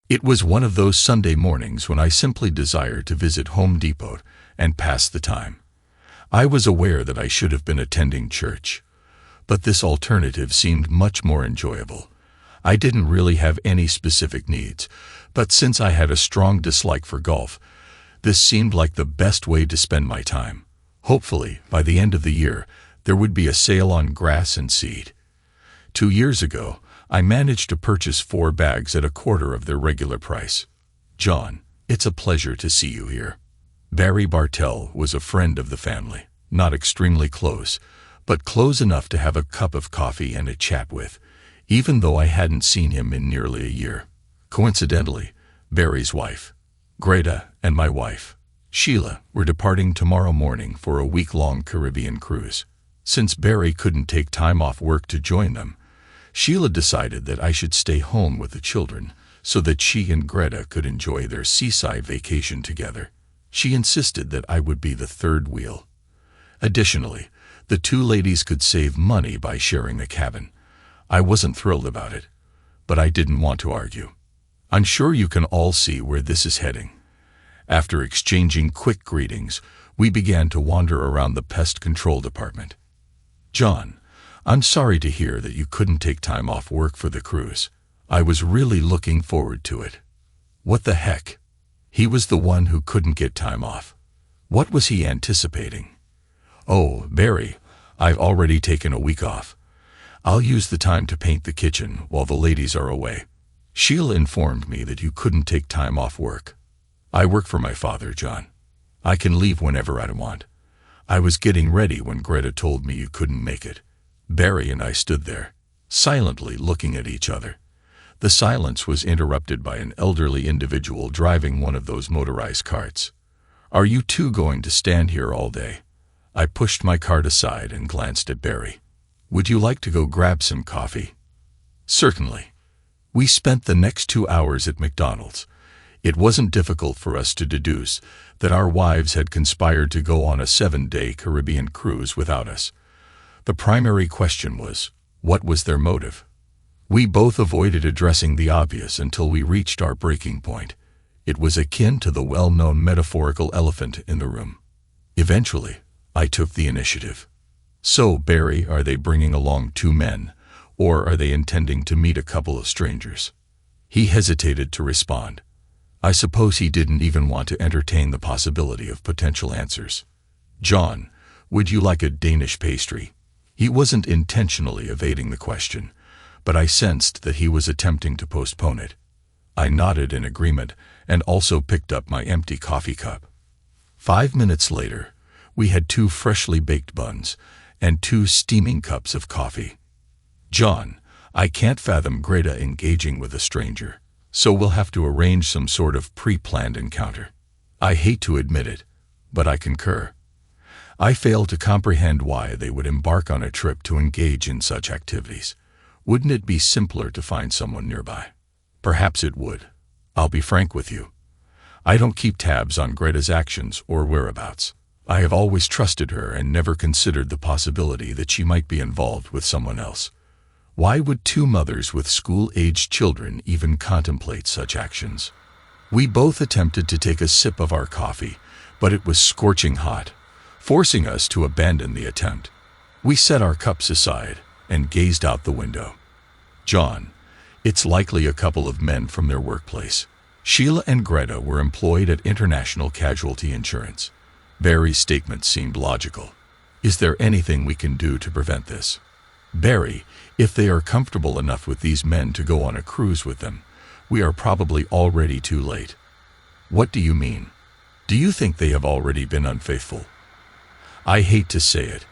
It was one of those Sunday mornings when I simply desired to visit Home Depot and pass the time. I was aware that I should have been attending church, but this alternative seemed much more enjoyable. I didn't really have any specific needs, but since I had a strong dislike for golf, this seemed like the best way to spend my time. Hopefully, by the end of the year, there would be a sale on grass and seed. 2 years ago, I managed to purchase 4 bags at a quarter of their regular price. John, it's a pleasure to see you here. Barry Bartell was a friend of the family, not extremely close, but close enough to have a cup of coffee and a chat with, even though I hadn't seen him in nearly a year. Coincidentally, Barry's wife, Greta, and my wife, Sheila, were departing tomorrow morning for a week-long Caribbean cruise. Since Barry couldn't take time off work to join them, Sheila decided that I should stay home with the children so that she and Greta could enjoy their seaside vacation together. She insisted that I would be the third wheel. Additionally, the 2 ladies could save money by sharing the cabin. I wasn't thrilled about it, but I didn't want to argue. I'm sure you can all see where this is heading. After exchanging quick greetings, we began to wander around the pest control department. John, I'm sorry to hear that you couldn't take time off work for the cruise. I was really looking forward to it. What the heck? He was the one who couldn't get time off. What was he anticipating? Oh, Barry, I've already taken a week off. I'll use the time to paint the kitchen while the ladies are away. Sheila informed me that you couldn't take time off work. I work for my father, John. I can leave whenever I want. I was getting ready when Greta told me you couldn't make it. Barry and I stood there, silently looking at each other. The silence was interrupted by an elderly individual driving one of those motorized carts. Are you 2 going to stand here all day? I pushed my cart aside and glanced at Barry. Would you like to go grab some coffee? Certainly. We spent the next 2 hours at McDonald's. It wasn't difficult for us to deduce that our wives had conspired to go on a 7-day Caribbean cruise without us. The primary question was, what was their motive? We both avoided addressing the obvious until we reached our breaking point. It was akin to the well-known metaphorical elephant in the room. Eventually, I took the initiative. So, Barry, are they bringing along 2 men, or are they intending to meet a couple of strangers? He hesitated to respond. I suppose he didn't even want to entertain the possibility of potential answers. John, would you like a Danish pastry? He wasn't intentionally evading the question, but I sensed that he was attempting to postpone it. I nodded in agreement and also picked up my empty coffee cup. 5 minutes later, we had 2 freshly baked buns and 2 steaming cups of coffee. John, I can't fathom Greta engaging with a stranger, so we'll have to arrange some sort of pre-planned encounter. I hate to admit it, but I concur. I fail to comprehend why they would embark on a trip to engage in such activities. Wouldn't it be simpler to find someone nearby? Perhaps it would. I'll be frank with you. I don't keep tabs on Greta's actions or whereabouts. I have always trusted her and never considered the possibility that she might be involved with someone else. Why would 2 mothers with school-aged children even contemplate such actions? We both attempted to take a sip of our coffee, but it was scorching hot, forcing us to abandon the attempt. We set our cups aside and gazed out the window. John, it's likely a couple of men from their workplace. Sheila and Greta were employed at International Casualty Insurance. Barry's statement seemed logical. Is there anything we can do to prevent this? Barry, if they are comfortable enough with these men to go on a cruise with them, we are probably already too late. What do you mean? Do you think they have already been unfaithful? I hate to say it,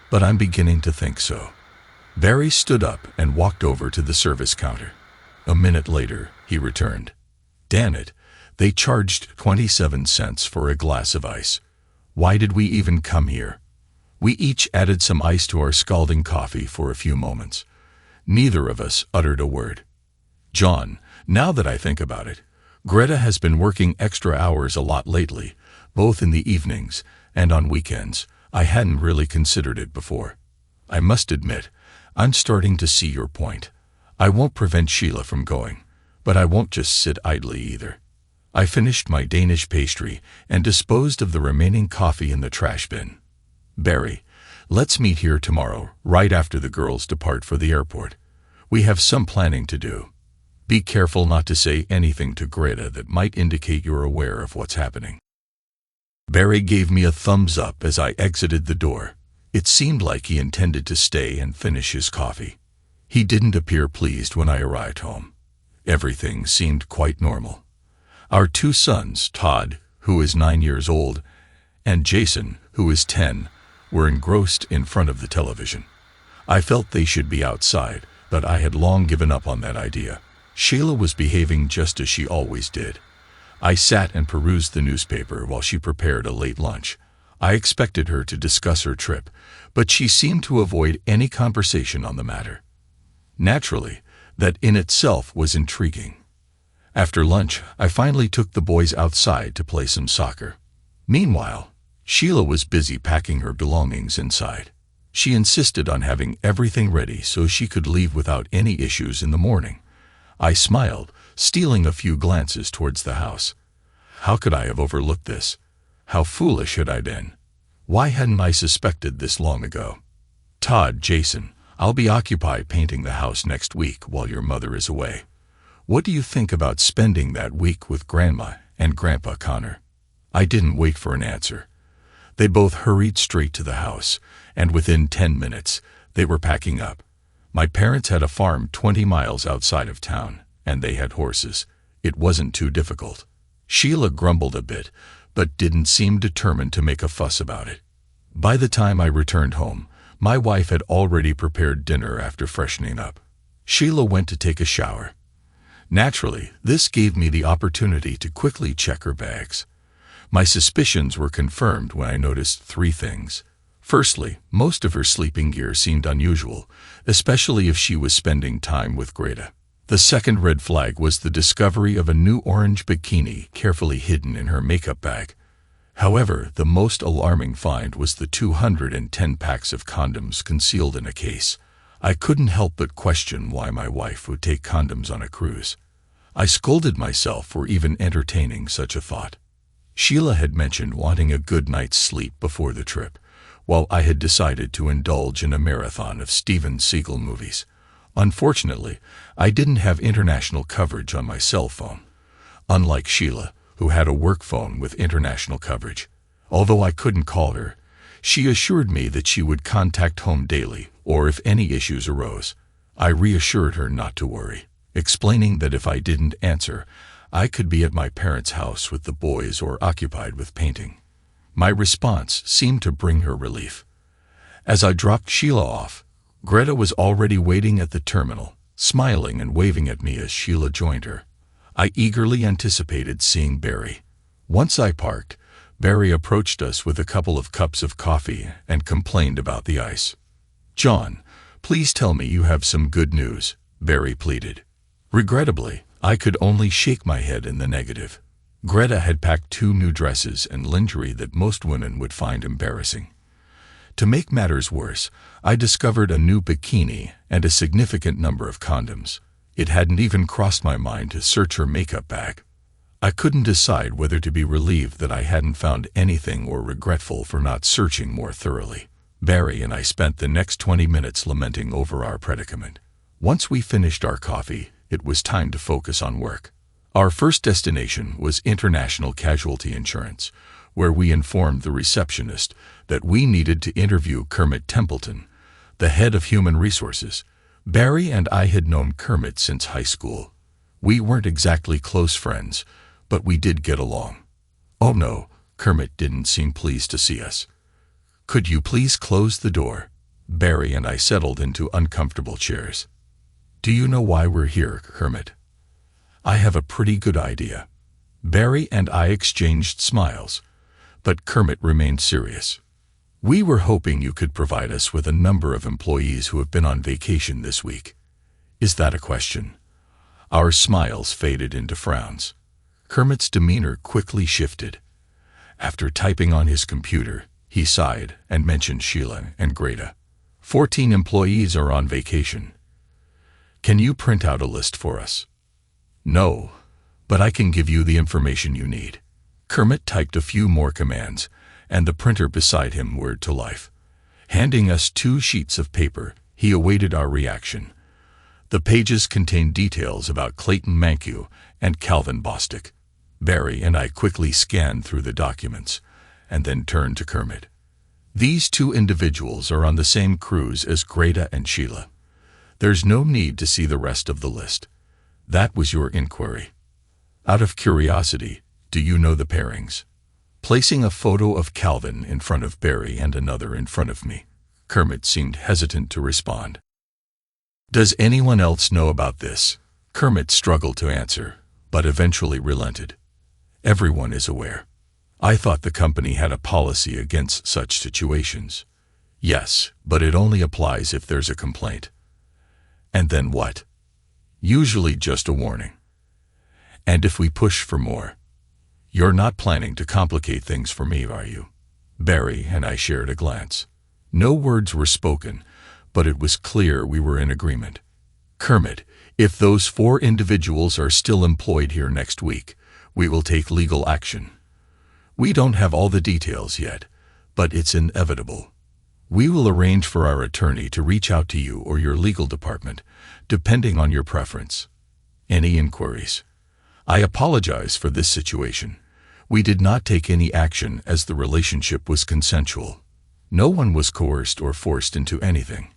but I'm beginning to think so. Barry stood up and walked over to the service counter. A minute later, he returned. Damn it, they charged 27 cents for a glass of ice. Why did we even come here? We each added some ice to our scalding coffee for a few moments. Neither of us uttered a word. John, now that I think about it, Greta has been working extra hours a lot lately, both in the evenings and on weekends. I hadn't really considered it before. I must admit, I'm starting to see your point. I won't prevent Sheila from going, But I won't just sit idly either. I finished my Danish pastry and disposed of the remaining coffee in the trash bin. Barry, let's meet here tomorrow, right after the girls depart for the airport. We have some planning to do. Be careful not to say anything to Greta that might indicate you're aware of what's happening. Barry gave me a thumbs up as I exited the door. It seemed like he intended to stay and finish his coffee. He didn't appear pleased when I arrived home. Everything seemed quite normal. Our two sons, Todd, who is 9 years old, and Jason, who is 10, were engrossed in front of the television. I felt they should be outside, but I had long given up on that idea. Sheila was behaving just as she always did. I sat and perused the newspaper while she prepared a late lunch. I expected her to discuss her trip, but she seemed to avoid any conversation on the matter. Naturally, that in itself was intriguing. After lunch, I finally took the boys outside to play some soccer. Meanwhile, Sheila was busy packing her belongings inside. She insisted on having everything ready so she could leave without any issues in the morning. I smiled, stealing a few glances towards the house. How could I have overlooked this? How foolish had I been? Why hadn't I suspected this long ago? Todd, Jason, I'll be occupied painting the house next week while your mother is away. What do you think about spending that week with Grandma and Grandpa Connor? I didn't wait for an answer. They both hurried straight to the house, and within 10 minutes, they were packing up. My parents had a farm 20 miles outside of town, and they had horses. It wasn't too difficult. Sheila grumbled a bit, but didn't seem determined to make a fuss about it. By the time I returned home, my wife had already prepared dinner after freshening up. Sheila went to take a shower. Naturally, this gave me the opportunity to quickly check her bags. My suspicions were confirmed when I noticed 3 things. Firstly, most of her sleeping gear seemed unusual, especially if she was spending time with Greta. The second red flag was the discovery of a new orange bikini carefully hidden in her makeup bag. However, the most alarming find was the 210 packs of condoms concealed in a case. I couldn't help but question why my wife would take condoms on a cruise. I scolded myself for even entertaining such a thought. Sheila had mentioned wanting a good night's sleep before the trip, while I had decided to indulge in a marathon of Steven Seagal movies. Unfortunately, I didn't have international coverage on my cell phone. Unlike Sheila, who had a work phone with international coverage. Although I couldn't call her, she assured me that she would contact home daily, or if any issues arose. I reassured her not to worry, explaining that if I didn't answer, I could be at my parents' house with the boys or occupied with painting. My response seemed to bring her relief. As I dropped Sheila off, Greta was already waiting at the terminal, smiling and waving at me as Sheila joined her. I eagerly anticipated seeing Barry. Once I parked, Barry approached us with a couple of cups of coffee and complained about the ice. "John, please tell me you have some good news," Barry pleaded. Regrettably, I could only shake my head in the negative. Greta had packed 2 new dresses and lingerie that most women would find embarrassing. To make matters worse, I discovered a new bikini and a significant number of condoms. It hadn't even crossed my mind to search her makeup bag. I couldn't decide whether to be relieved that I hadn't found anything or regretful for not searching more thoroughly. Barry and I spent the next 20 minutes lamenting over our predicament. Once we finished our coffee, it was time to focus on work. Our first destination was International Casualty Insurance, where we informed the receptionist that we needed to interview Kermit Templeton, the head of human resources. Barry and I had known Kermit since high school. We weren't exactly close friends, but we did get along. Oh no, Kermit didn't seem pleased to see us. "Could you please close the door?" Barry and I settled into uncomfortable chairs. "Do you know why we're here, Kermit?" "I have a pretty good idea." Barry and I exchanged smiles, but Kermit remained serious. "We were hoping you could provide us with a number of employees who have been on vacation this week." "Is that a question?" Our smiles faded into frowns. Kermit's demeanor quickly shifted. After typing on his computer, he sighed and mentioned Sheila and Greta. 14 employees are on vacation. Can you print out a list for us?" No, but I can give you the information you need. Kermit typed a few more commands, and the printer beside him whirred to life. Handing us 2 sheets of paper, he awaited our reaction. The pages contained details about Clayton Mankiw and Calvin Bostic. Barry and I quickly scanned through the documents, and then turned to Kermit. These 2 individuals are on the same cruise as Greta and Sheila. There's no need to see the rest of the list. That was your inquiry. Out of curiosity, do you know the pairings? Placing a photo of Calvin in front of Barry and another in front of me, Kermit seemed hesitant to respond. Does anyone else know about this? Kermit struggled to answer, but eventually relented. Everyone is aware. I thought the company had a policy against such situations. Yes, but it only applies if there's a complaint. And then what? Usually just a warning. And if we push for more? You're not planning to complicate things for me, are you? Barry and I shared a glance. No words were spoken, but it was clear we were in agreement. Kermit, if those 4 individuals are still employed here next week, we will take legal action. We don't have all the details yet, but it's inevitable. We will arrange for our attorney to reach out to you or your legal department, depending on your preference. Any inquiries? I apologize for this situation. We did not take any action as the relationship was consensual. No one was coerced or forced into anything.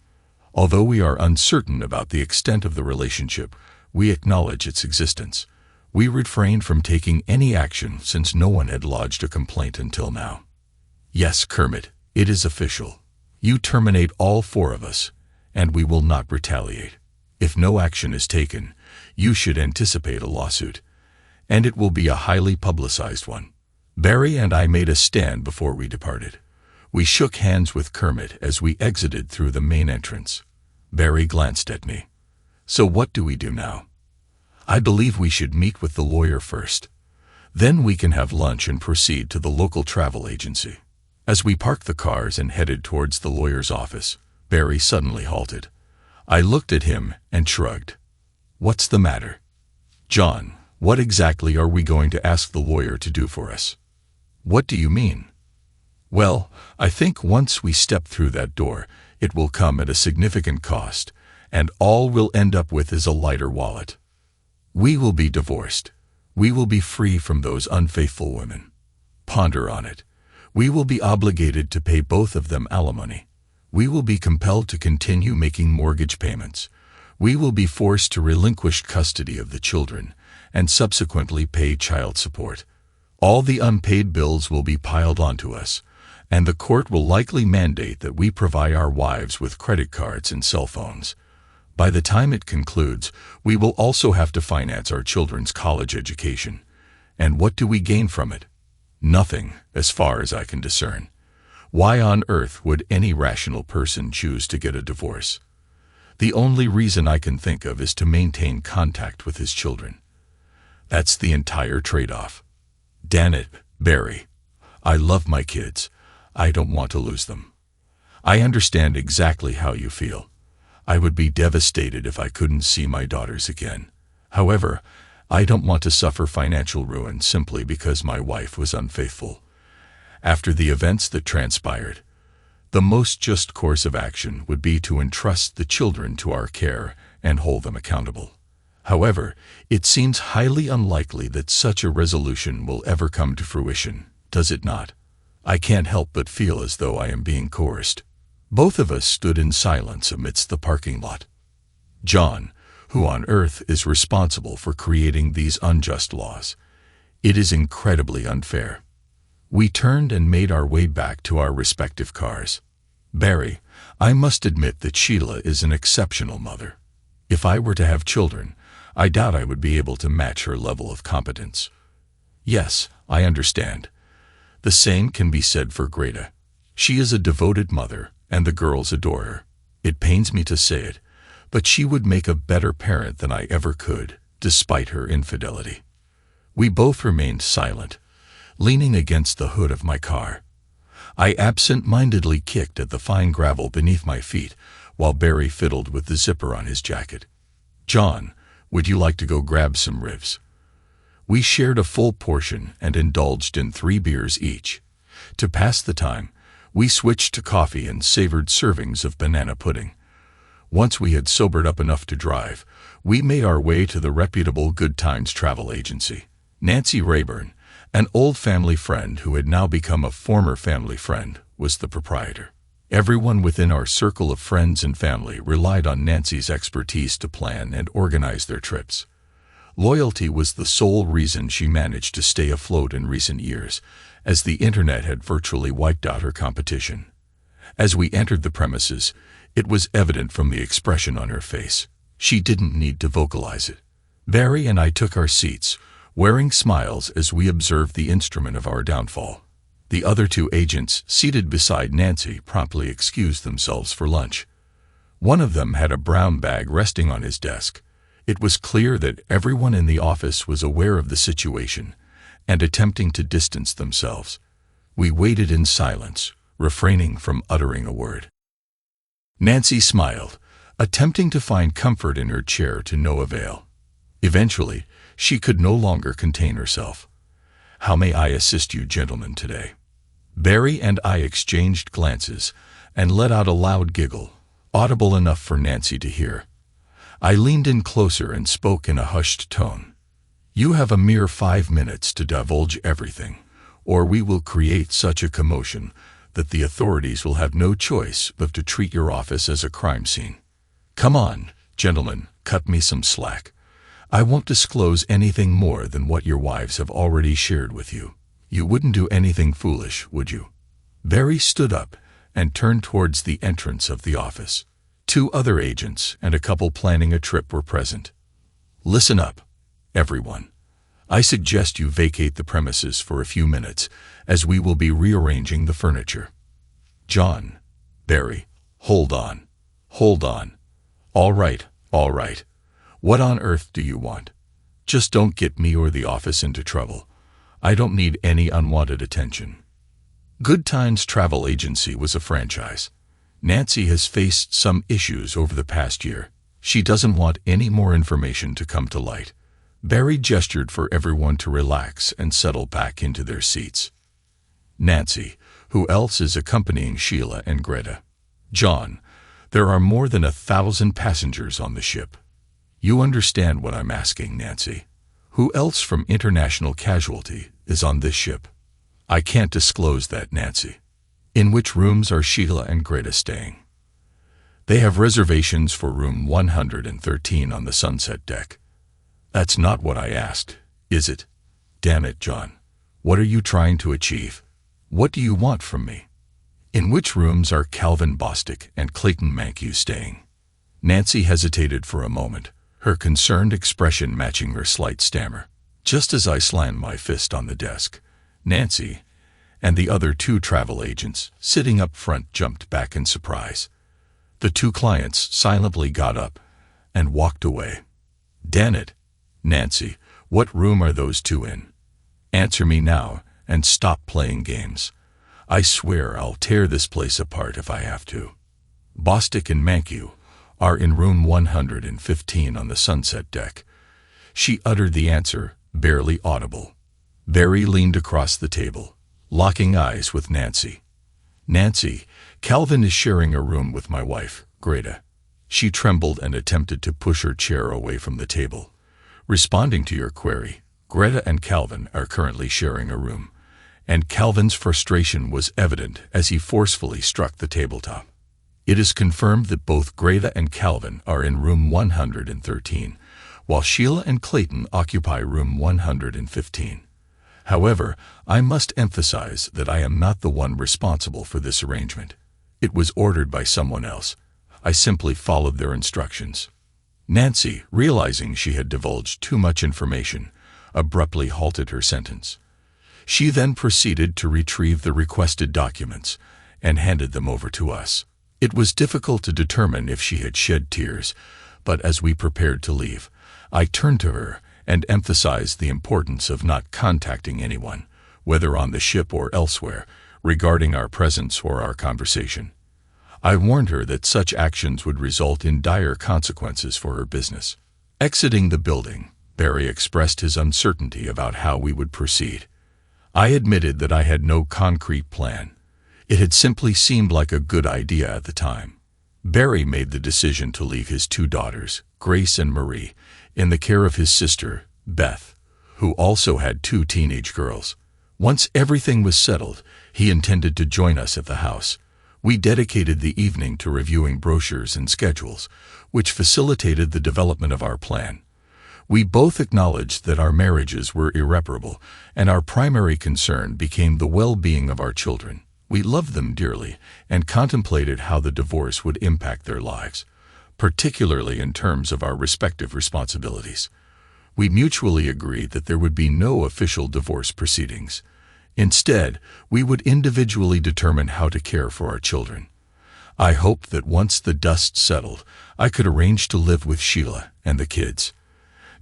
Although we are uncertain about the extent of the relationship, we acknowledge its existence. We refrained from taking any action since no one had lodged a complaint until now. Yes, Kermit, it is official. You terminate all 4 of us, and we will not retaliate. If no action is taken, you should anticipate a lawsuit, and it will be a highly publicized one. Barry and I made a stand before we departed. We shook hands with Kermit as we exited through the main entrance. Barry glanced at me. So what do we do now? I believe we should meet with the lawyer first. Then we can have lunch and proceed to the local travel agency. As we parked the cars and headed towards the lawyer's office, Barry suddenly halted. I looked at him and shrugged. What's the matter? John, what exactly are we going to ask the lawyer to do for us? What do you mean? Well, I think once we step through that door, it will come at a significant cost, and all we'll end up with is a lighter wallet. We will be divorced. We will be free from those unfaithful women. Ponder on it. We will be obligated to pay both of them alimony. We will be compelled to continue making mortgage payments. We will be forced to relinquish custody of the children and subsequently pay child support. All the unpaid bills will be piled onto us, and the court will likely mandate that we provide our wives with credit cards and cell phones. By the time it concludes, we will also have to finance our children's college education. And what do we gain from it? Nothing, as far as I can discern. Why on earth would any rational person choose to get a divorce? The only reason I can think of is to maintain contact with his children. That's the entire trade-off. Damn it, Barry. I love my kids. I don't want to lose them. I understand exactly how you feel. I would be devastated if I couldn't see my daughters again. However, I don't want to suffer financial ruin simply because my wife was unfaithful. After the events that transpired, the most just course of action would be to entrust the children to our care and hold them accountable. However, it seems highly unlikely that such a resolution will ever come to fruition, does it not? I can't help but feel as though I am being coerced. Both of us stood in silence amidst the parking lot. John, who on earth is responsible for creating these unjust laws? It is incredibly unfair. We turned and made our way back to our respective cars. Barry, I must admit that Sheila is an exceptional mother. If I were to have children, I doubt I would be able to match her level of competence. Yes, I understand. The same can be said for Greta. She is a devoted mother, and the girls adore her. It pains me to say it, but she would make a better parent than I ever could, despite her infidelity. We both remained silent, leaning against the hood of my car. I absent-mindedly kicked at the fine gravel beneath my feet, while Barry fiddled with the zipper on his jacket. John, Would you like to go grab some ribs? We shared a full portion and indulged in 3 beers each. To pass the time, we switched to coffee and savored servings of banana pudding. Once we had sobered up enough to drive, we made our way to the reputable Good Times travel agency. Nancy Rayburn, an old family friend who had now become a former family friend, was the proprietor. Everyone within our circle of friends and family relied on Nancy's expertise to plan and organize their trips. Loyalty was the sole reason she managed to stay afloat in recent years, as the internet had virtually wiped out her competition. As we entered the premises, it was evident from the expression on her face. She didn't need to vocalize it. Barry and I took our seats, wearing smiles as we observed the instrument of our downfall. The other 2 agents seated beside Nancy promptly excused themselves for lunch. One of them had a brown bag resting on his desk. It was clear that everyone in the office was aware of the situation and attempting to distance themselves. We waited in silence, refraining from uttering a word. Nancy smiled, attempting to find comfort in her chair to no avail. Eventually, she could no longer contain herself. "How may I assist you gentlemen today?" Barry and I exchanged glances and let out a loud giggle, audible enough for Nancy to hear. I leaned in closer and spoke in a hushed tone. "You have a mere 5 minutes to divulge everything, or we will create such a commotion that the authorities will have no choice but to treat your office as a crime scene. Come on, gentlemen, cut me some slack. I won't disclose anything more than what your wives have already shared with you. You wouldn't do anything foolish, would you?" Barry stood up and turned towards the entrance of the office. 2 other agents and a couple planning a trip were present. "Listen up, everyone. I suggest you vacate the premises for a few minutes, as we will be rearranging the furniture." "John, Barry, hold on. All right. What on earth do you want? Just don't get me or the office into trouble. I don't need any unwanted attention." Good Times Travel Agency was a franchise. Nancy has faced some issues over the past year. She doesn't want any more information to come to light. Barry gestured for everyone to relax and settle back into their seats. "Nancy, who else is accompanying Sheila and Greta?" "John, there are more than 1,000 passengers on the ship." "You understand what I'm asking, Nancy. Who else from International Casualty is on this ship?" "I can't disclose that, Nancy." "In which rooms are Sheila and Greta staying?" "They have reservations for room 113 on the sunset deck." "That's not what I asked, is it? Damn it, John. What are you trying to achieve? What do you want from me?" "In which rooms are Calvin Bostic and Clayton Mankiw staying?" Nancy hesitated for a moment, her concerned expression matching her slight stammer. Just as I slammed my fist on the desk, Nancy and the other 2 travel agents sitting up front jumped back in surprise. The 2 clients silently got up and walked away. "Damn it, Nancy, what room are those 2 in? Answer me now and stop playing games. I swear I'll tear this place apart if I have to." "Bostic and Mankiw are in room 115 on the sunset deck." She uttered the answer, barely audible. Barry leaned across the table, locking eyes with Nancy. "Nancy, Calvin is sharing a room with my wife, Greta." She trembled and attempted to push her chair away from the table. "Responding to your query, Greta and Calvin are currently sharing a room," and Calvin's frustration was evident as he forcefully struck the tabletop. "It is confirmed that both Greta and Calvin are in room 113, while Sheila and Clayton occupy room 115. However, I must emphasize that I am not the one responsible for this arrangement. It was ordered by someone else. I simply followed their instructions." Nancy, realizing she had divulged too much information, abruptly halted her sentence. She then proceeded to retrieve the requested documents and handed them over to us. It was difficult to determine if she had shed tears, but as we prepared to leave, I turned to her and emphasized the importance of not contacting anyone, whether on the ship or elsewhere, regarding our presence or our conversation. I warned her that such actions would result in dire consequences for her business. Exiting the building, Barry expressed his uncertainty about how we would proceed. I admitted that I had no concrete plan. It had simply seemed like a good idea at the time. Barry made the decision to leave his 2 daughters, Grace and Marie, in the care of his sister, Beth, who also had 2 teenage girls. Once everything was settled, he intended to join us at the house. We dedicated the evening to reviewing brochures and schedules, which facilitated the development of our plan. We both acknowledged that our marriages were irreparable, and our primary concern became the well-being of our children. We loved them dearly and contemplated how the divorce would impact their lives, particularly in terms of our respective responsibilities. We mutually agreed that there would be no official divorce proceedings. Instead, we would individually determine how to care for our children. I hoped that once the dust settled, I could arrange to live with Sheila and the kids.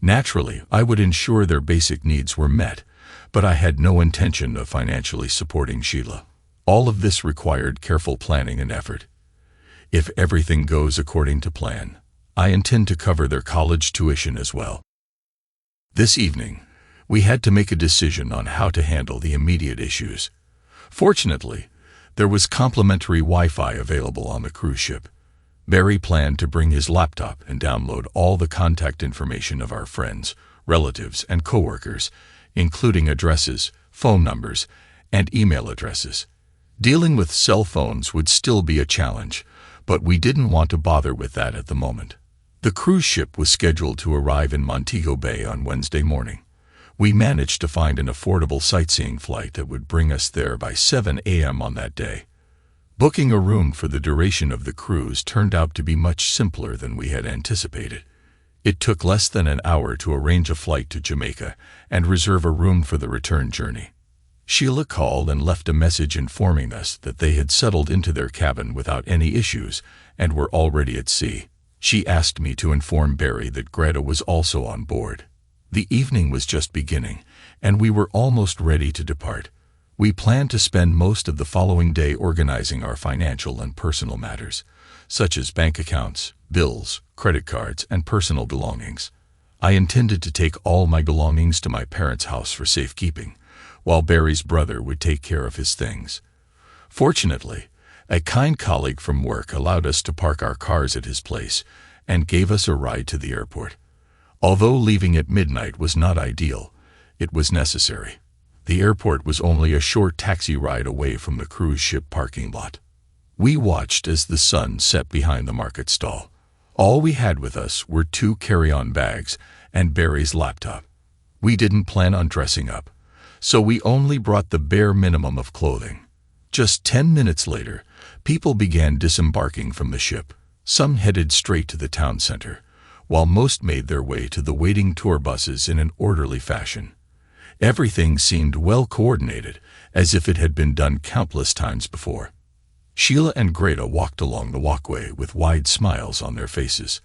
Naturally, I would ensure their basic needs were met, but I had no intention of financially supporting Sheila. All of this required careful planning and effort. If everything goes according to plan, I intend to cover their college tuition as well. This evening, we had to make a decision on how to handle the immediate issues. Fortunately, there was complimentary Wi-Fi available on the cruise ship. Barry planned to bring his laptop and download all the contact information of our friends, relatives, and coworkers, including addresses, phone numbers, and email addresses. Dealing with cell phones would still be a challenge, but we didn't want to bother with that at the moment. The cruise ship was scheduled to arrive in Montego Bay on Wednesday morning. We managed to find an affordable sightseeing flight that would bring us there by 7 a.m. on that day. Booking a room for the duration of the cruise turned out to be much simpler than we had anticipated. It took less than an hour to arrange a flight to Jamaica and reserve a room for the return journey. Sheila called and left a message informing us that they had settled into their cabin without any issues and were already at sea. She asked me to inform Barry that Greta was also on board. The evening was just beginning, and we were almost ready to depart. We planned to spend most of the following day organizing our financial and personal matters, such as bank accounts, bills, credit cards, and personal belongings. I intended to take all my belongings to my parents' house for safekeeping, while Barry's brother would take care of his things. Fortunately, a kind colleague from work allowed us to park our cars at his place and gave us a ride to the airport. Although leaving at midnight was not ideal, it was necessary. The airport was only a short taxi ride away from the cruise ship parking lot. We watched as the sun set behind the market stall. All we had with us were 2 carry-on bags and Barry's laptop. We didn't plan on dressing up, so we only brought the bare minimum of clothing. Just 10 minutes later, people began disembarking from the ship. Some headed straight to the town center, while most made their way to the waiting tour buses in an orderly fashion. Everything seemed well coordinated, as if it had been done countless times before. Sheila and Greta walked along the walkway with wide smiles on their faces.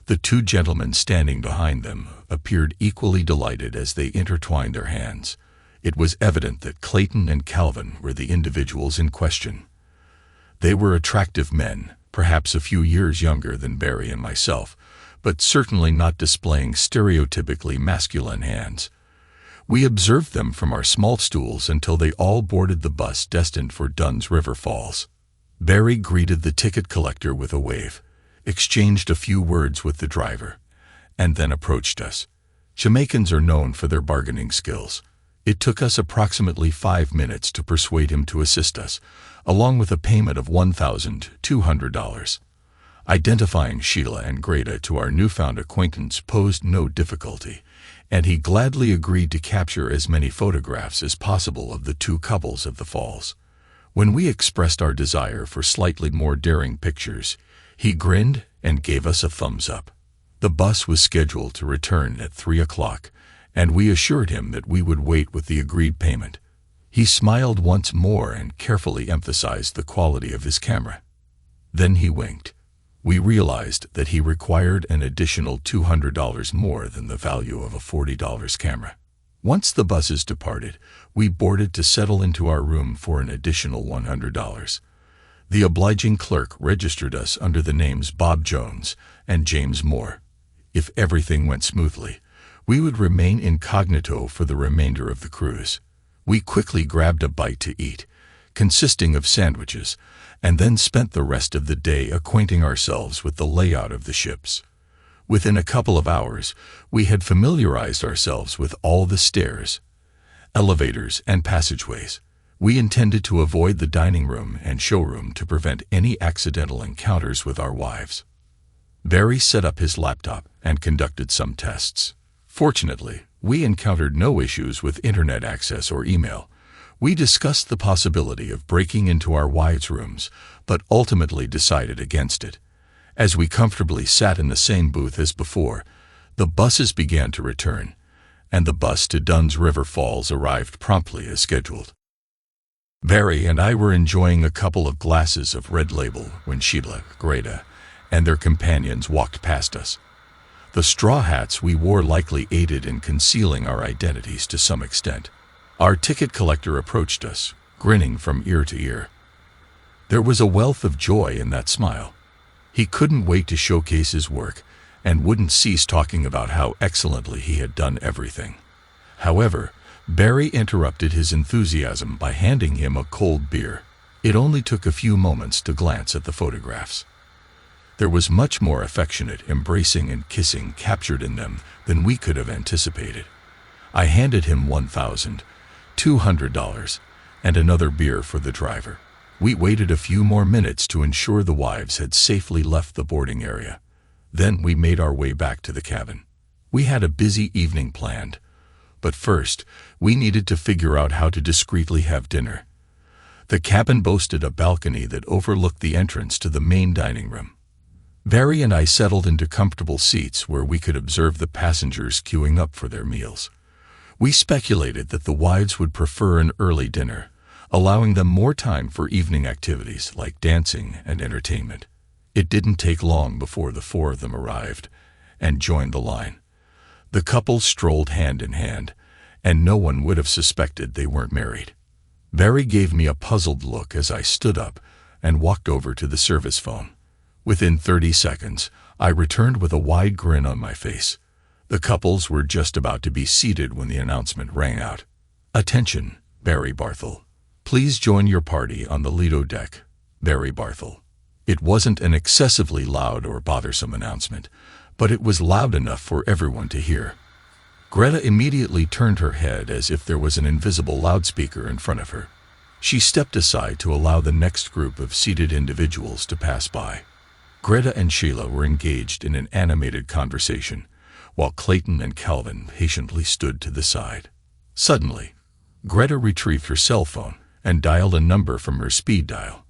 The 2 gentlemen standing behind them appeared equally delighted as they intertwined their hands. It was evident that Clayton and Calvin were the individuals in question. They were attractive men, perhaps a few years younger than Barry and myself, but certainly not displaying stereotypically masculine hands. We observed them from our small stools until they all boarded the bus destined for Dunn's River Falls. Barry greeted the ticket collector with a wave, exchanged a few words with the driver, and then approached us. Jamaicans are known for their bargaining skills. It took us approximately 5 minutes to persuade him to assist us, along with a payment of $1,200. Identifying Sheila and Greta to our newfound acquaintance posed no difficulty, and he gladly agreed to capture as many photographs as possible of the 2 couples at the falls. When we expressed our desire for slightly more daring pictures, he grinned and gave us a thumbs up. The bus was scheduled to return at 3 o'clock, and we assured him that we would wait with the agreed payment. He smiled once more and carefully emphasized the quality of his camera. Then he winked. We realized that he required an additional $200 more than the value of a $40 camera. Once the buses departed, we boarded to settle into our room for an additional $100. The obliging clerk registered us under the names Bob Jones and James Moore. If everything went smoothly, we would remain incognito for the remainder of the cruise. We quickly grabbed a bite to eat, consisting of sandwiches, and then spent the rest of the day acquainting ourselves with the layout of the ships. Within a couple of hours, we had familiarized ourselves with all the stairs, elevators, and passageways. We intended to avoid the dining room and showroom to prevent any accidental encounters with our wives. Barry set up his laptop and conducted some tests. Fortunately, we encountered no issues with internet access or email. We discussed the possibility of breaking into our wives' rooms, but ultimately decided against it. As we comfortably sat in the same booth as before, the buses began to return, and the bus to Dunn's River Falls arrived promptly as scheduled. Barry and I were enjoying a couple of glasses of Red Label when Sheila, Greta, and their companions walked past us. The straw hats we wore likely aided in concealing our identities to some extent. Our ticket collector approached us, grinning from ear to ear. There was a wealth of joy in that smile. He couldn't wait to showcase his work and wouldn't cease talking about how excellently he had done everything. However, Barry interrupted his enthusiasm by handing him a cold beer. It only took a few moments to glance at the photographs. There was much more affectionate embracing and kissing captured in them than we could have anticipated. I handed him $1,200 and another beer for the driver. We waited a few more minutes to ensure the wives had safely left the boarding area. Then we made our way back to the cabin. We had a busy evening planned, but first we needed to figure out how to discreetly have dinner. The cabin boasted a balcony that overlooked the entrance to the main dining room. Barry and I settled into comfortable seats where we could observe the passengers queuing up for their meals. We speculated that the wives would prefer an early dinner, allowing them more time for evening activities like dancing and entertainment. It didn't take long before the four of them arrived and joined the line. The couple strolled hand in hand, and no one would have suspected they weren't married. Barry gave me a puzzled look as I stood up and walked over to the service phone. Within 30 seconds, I returned with a wide grin on my face. The couples were just about to be seated when the announcement rang out. "Attention, Barry Barthel. Please join your party on the Lido deck, Barry Barthel." It wasn't an excessively loud or bothersome announcement, but it was loud enough for everyone to hear. Greta immediately turned her head as if there was an invisible loudspeaker in front of her. She stepped aside to allow the next group of seated individuals to pass by. Greta and Sheila were engaged in an animated conversation, while Clayton and Calvin patiently stood to the side. Suddenly, Greta retrieved her cell phone and dialed a number from her speed dial.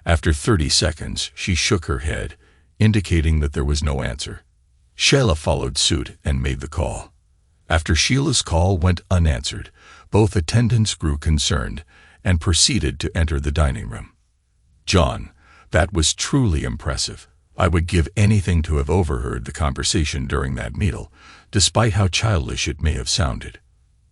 After 30 seconds, she shook her head, indicating that there was no answer. Sheila followed suit and made the call. After Sheila's call went unanswered, both attendants grew concerned and proceeded to enter the dining room. "John, that was truly impressive. I would give anything to have overheard the conversation during that meal, despite how childish it may have sounded."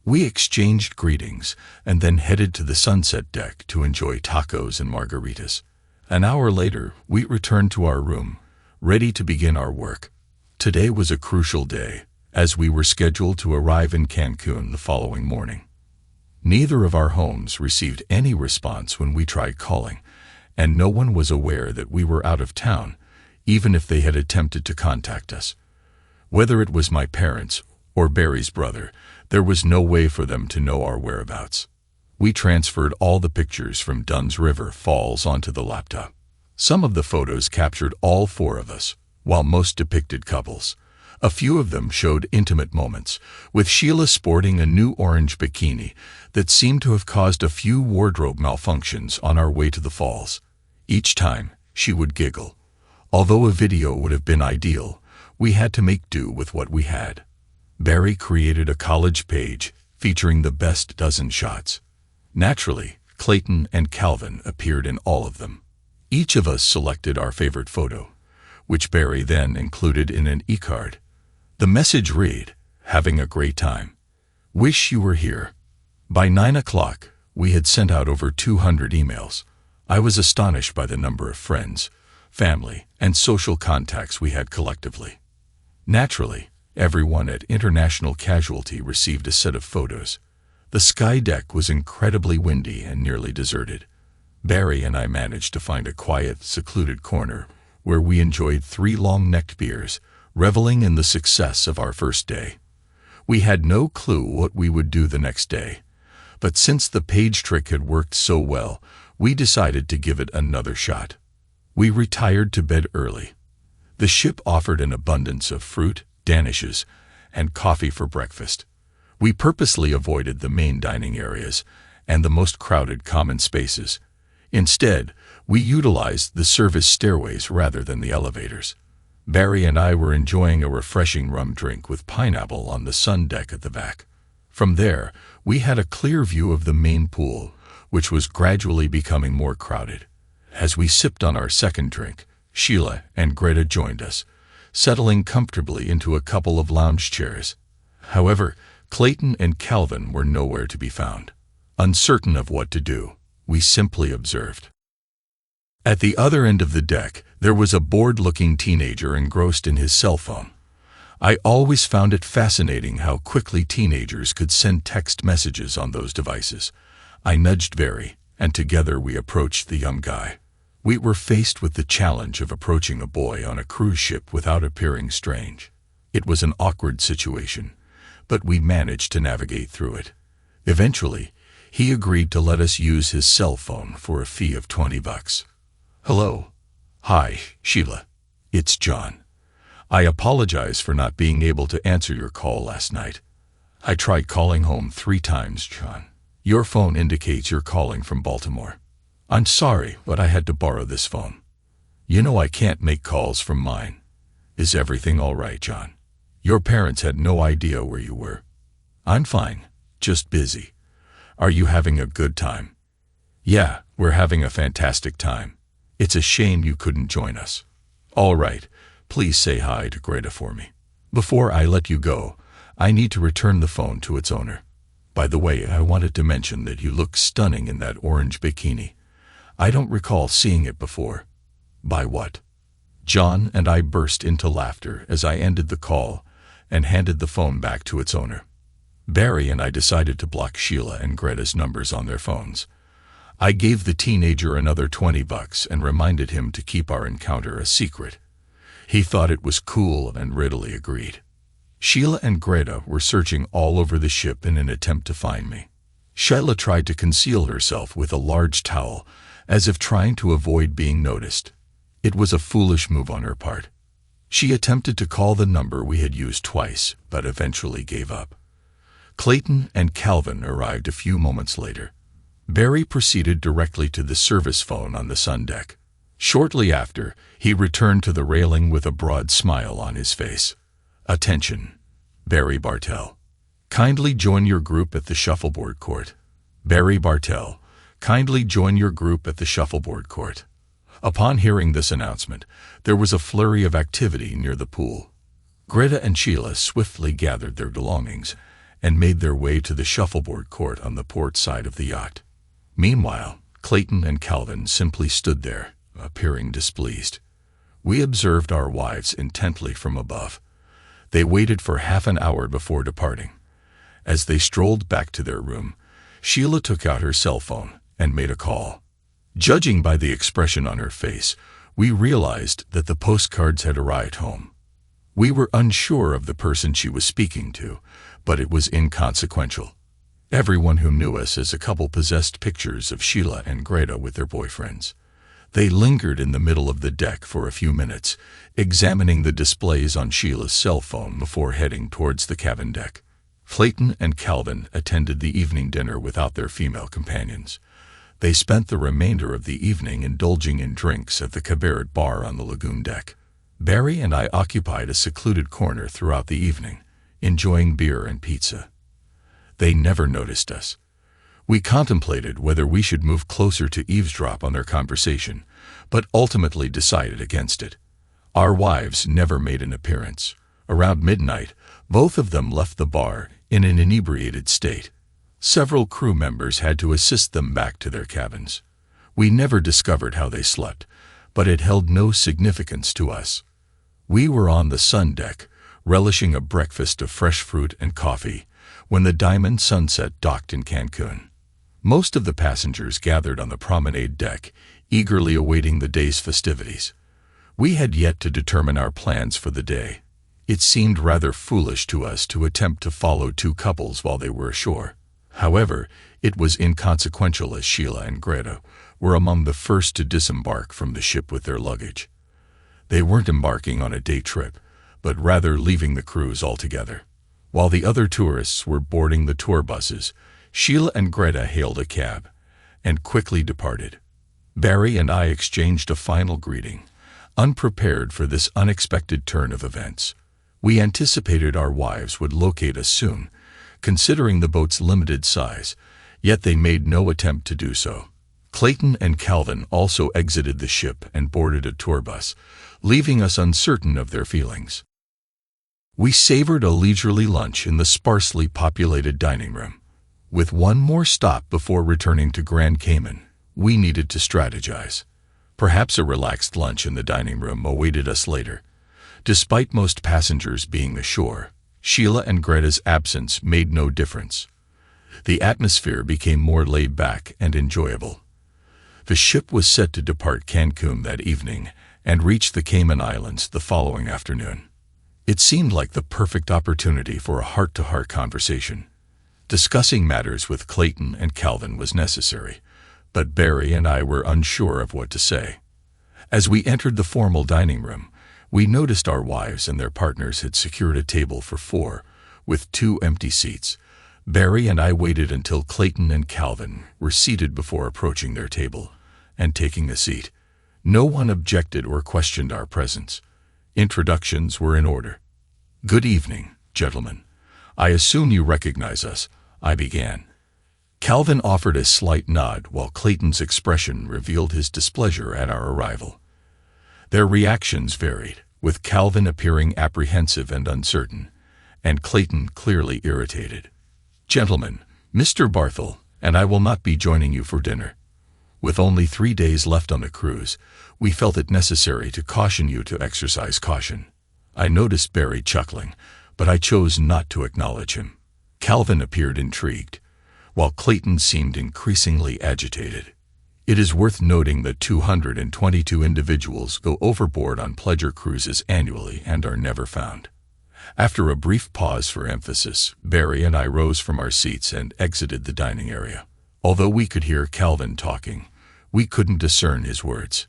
We exchanged greetings and then headed to the sunset deck to enjoy tacos and margaritas. An hour later, we returned to our room, ready to begin our work. Today was a crucial day, as we were scheduled to arrive in Cancun the following morning. Neither of our homes received any response when we tried calling, and no one was aware that we were out of town, even if they had attempted to contact us. Whether it was my parents or Barry's brother, there was no way for them to know our whereabouts. We transferred all the pictures from Dunn's River Falls onto the laptop. Some of the photos captured all four of us, while most depicted couples. A few of them showed intimate moments, with Sheila sporting a new orange bikini that seemed to have caused a few wardrobe malfunctions on our way to the falls. Each time, she would giggle. Although a video would have been ideal, we had to make do with what we had. Barry created a collage page featuring the best dozen shots. Naturally, Clayton and Calvin appeared in all of them. Each of us selected our favorite photo, which Barry then included in an e-card. The message read, "Having a great time. Wish you were here." By 9 o'clock, we had sent out over 200 emails. I was astonished by the number of friends, family, and social contacts we had collectively. Naturally, everyone at International Casualty received a set of photos. The sky deck was incredibly windy and nearly deserted. Barry and I managed to find a quiet, secluded corner where we enjoyed 3 long-necked beers, reveling in the success of our first day. We had no clue what we would do the next day, but since the page trick had worked so well, we decided to give it another shot. We retired to bed early. The ship offered an abundance of fruit, danishes, and coffee for breakfast. We purposely avoided the main dining areas and the most crowded common spaces. Instead, we utilized the service stairways rather than the elevators. Barry and I were enjoying a refreshing rum drink with pineapple on the sun deck at the back. From there, we had a clear view of the main pool, which was gradually becoming more crowded. As we sipped on our second drink, Sheila and Greta joined us, settling comfortably into a couple of lounge chairs. However, Clayton and Calvin were nowhere to be found. Uncertain of what to do, we simply observed. At the other end of the deck, there was a bored-looking teenager engrossed in his cell phone. I always found it fascinating how quickly teenagers could send text messages on those devices. I nudged Barry, and together we approached the young guy. We were faced with the challenge of approaching a boy on a cruise ship without appearing strange. It was an awkward situation, but we managed to navigate through it. Eventually, he agreed to let us use his cell phone for a fee of $20. Hello. Hi, Sheila. It's John. I apologize for not being able to answer your call last night. I tried calling home 3 times, John. Your phone indicates you're calling from Baltimore. I'm sorry, but I had to borrow this phone. You know I can't make calls from mine. Is everything all right, John? Your parents had no idea where you were. I'm fine, just busy. Are you having a good time? Yeah, we're having a fantastic time. It's a shame you couldn't join us. All right, please say hi to Greta for me. Before I let you go, I need to return the phone to its owner. By the way, I wanted to mention that you look stunning in that orange bikini. I don't recall seeing it before. By what? John and I burst into laughter as I ended the call and handed the phone back to its owner. Barry and I decided to block Sheila and Greta's numbers on their phones. I gave the teenager another $20 and reminded him to keep our encounter a secret. He thought it was cool and readily agreed. Sheila and Greta were searching all over the ship in an attempt to find me. Sheila tried to conceal herself with a large towel, as if trying to avoid being noticed. It was a foolish move on her part. She attempted to call the number we had used twice, but eventually gave up. Clayton and Calvin arrived a few moments later. Barry proceeded directly to the service phone on the sun deck. Shortly after, he returned to the railing with a broad smile on his face. Attention, Barry Bartell. Kindly join your group at the shuffleboard court. Barry Bartell, kindly join your group at the shuffleboard court. Upon hearing this announcement, there was a flurry of activity near the pool. Greta and Sheila swiftly gathered their belongings and made their way to the shuffleboard court on the port side of the yacht. Meanwhile, Clayton and Calvin simply stood there, appearing displeased. We observed our wives intently from above. They waited for half an hour before departing. As they strolled back to their room, Sheila took out her cell phone and made a call. Judging by the expression on her face, we realized that the postcards had arrived home. We were unsure of the person she was speaking to, but it was inconsequential. Everyone who knew us as a couple possessed pictures of Sheila and Greta with their boyfriends. They lingered in the middle of the deck for a few minutes, examining the displays on Sheila's cell phone before heading towards the cabin deck. Clayton and Calvin attended the evening dinner without their female companions. They spent the remainder of the evening indulging in drinks at the cabaret bar on the lagoon deck. Barry and I occupied a secluded corner throughout the evening, enjoying beer and pizza. They never noticed us. We contemplated whether we should move closer to eavesdrop on their conversation, but ultimately decided against it. Our wives never made an appearance. Around midnight, both of them left the bar in an inebriated state. Several crew members had to assist them back to their cabins. We never discovered how they slept, but it held no significance to us. We were on the sun deck, relishing a breakfast of fresh fruit and coffee, when the Diamond Sunset docked in Cancun. Most of the passengers gathered on the promenade deck, eagerly awaiting the day's festivities. We had yet to determine our plans for the day. It seemed rather foolish to us to attempt to follow two couples while they were ashore. However, it was inconsequential, as Sheila and Greta were among the first to disembark from the ship with their luggage. They weren't embarking on a day trip, but rather leaving the cruise altogether. While the other tourists were boarding the tour buses, Sheila and Greta hailed a cab and quickly departed. Barry and I exchanged a final greeting, unprepared for this unexpected turn of events. We anticipated our wives would locate us soon, considering the boat's limited size, yet they made no attempt to do so. Clayton and Calvin also exited the ship and boarded a tour bus, leaving us uncertain of their feelings. We savored a leisurely lunch in the sparsely populated dining room. With one more stop before returning to Grand Cayman, we needed to strategize. Perhaps a relaxed lunch in the dining room awaited us later. Despite most passengers being ashore, Sheila and Greta's absence made no difference. The atmosphere became more laid back and enjoyable. The ship was set to depart Cancun that evening and reach the Cayman Islands the following afternoon. It seemed like the perfect opportunity for a heart-to-heart conversation. Discussing matters with Clayton and Calvin was necessary, but Barry and I were unsure of what to say. As we entered the formal dining room, we noticed our wives and their partners had secured a table for four, with 2 empty seats. Barry and I waited until Clayton and Calvin were seated before approaching their table and taking a seat. No one objected or questioned our presence. Introductions were in order. "Good evening, gentlemen. I assume you recognize us," I began. Calvin offered a slight nod, while Clayton's expression revealed his displeasure at our arrival. Their reactions varied, with Calvin appearing apprehensive and uncertain, and Clayton clearly irritated. "Gentlemen, Mr. Barthel and I will not be joining you for dinner. With only 3 days left on the cruise, we felt it necessary to caution you to exercise caution." I noticed Barry chuckling, but I chose not to acknowledge him. Calvin appeared intrigued, while Clayton seemed increasingly agitated. It is worth noting that 222 individuals go overboard on pleasure cruises annually and are never found. After a brief pause for emphasis, Barry and I rose from our seats and exited the dining area. Although we could hear Calvin talking, we couldn't discern his words.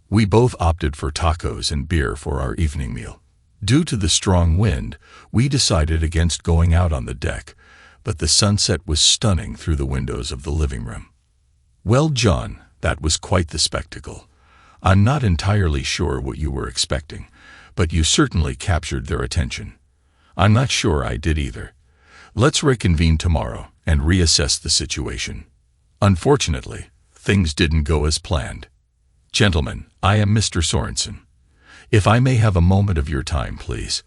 We both opted for tacos and beer for our evening meal. Due to the strong wind, we decided against going out on the deck, but the sunset was stunning through the windows of the living room. "Well, John, that was quite the spectacle. I'm not entirely sure what you were expecting, but you certainly captured their attention. I'm not sure I did either. Let's reconvene tomorrow and reassess the situation. Unfortunately, things didn't go as planned. Gentlemen, I am Mr. Sorensen. If I may have a moment of your time, please."